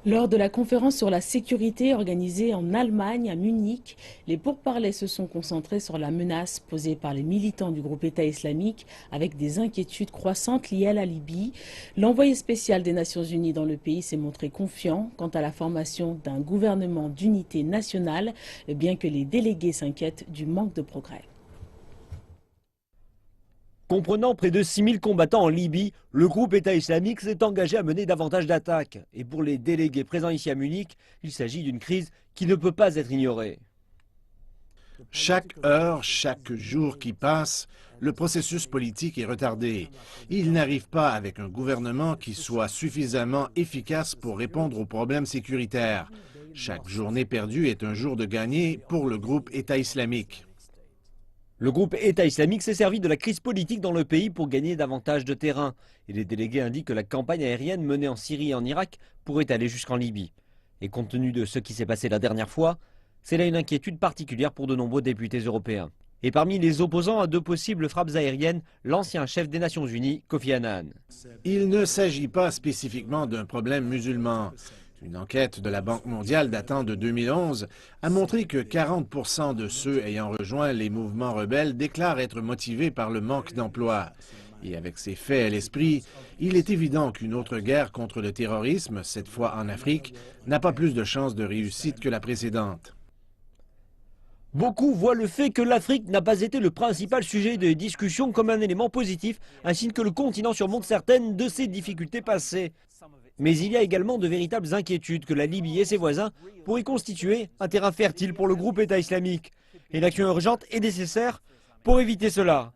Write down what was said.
Lors de la conférence sur la sécurité organisée en Allemagne, à Munich, les pourparlers se sont concentrés sur la menace posée par les militants du groupe État islamique avec des inquiétudes croissantes liées à la Libye. L'envoyé spécial des Nations Unies dans le pays s'est montré confiant quant à la formation d'un gouvernement d'unité nationale, bien que les délégués s'inquiètent du manque de progrès. Comprenant près de 6000 combattants en Libye, le groupe État islamique s'est engagé à mener davantage d'attaques. Et pour les délégués présents ici à Munich, il s'agit d'une crise qui ne peut pas être ignorée. Chaque heure, chaque jour qui passe, le processus politique est retardé. Il n'arrive pas avec un gouvernement qui soit suffisamment efficace pour répondre aux problèmes sécuritaires. Chaque journée perdue est un jour de gagné pour le groupe État islamique. Le groupe État islamique s'est servi de la crise politique dans le pays pour gagner davantage de terrain. Et les délégués indiquent que la campagne aérienne menée en Syrie et en Irak pourrait aller jusqu'en Libye. Et compte tenu de ce qui s'est passé la dernière fois, c'est là une inquiétude particulière pour de nombreux députés européens. Et parmi les opposants à de possibles frappes aériennes, l'ancien chef des Nations Unies, Kofi Annan. Il ne s'agit pas spécifiquement d'un problème musulman. Une enquête de la Banque mondiale datant de 2011 a montré que 40% de ceux ayant rejoint les mouvements rebelles déclarent être motivés par le manque d'emploi. Et avec ces faits à l'esprit, il est évident qu'une autre guerre contre le terrorisme, cette fois en Afrique, n'a pas plus de chances de réussite que la précédente. Beaucoup voient le fait que l'Afrique n'a pas été le principal sujet des discussions comme un élément positif, un signe que le continent surmonte certaines de ses difficultés passées. Mais il y a également de véritables inquiétudes que la Libye et ses voisins pourraient constituer un terrain fertile pour le groupe État islamique. Et l'action urgente est nécessaire pour éviter cela.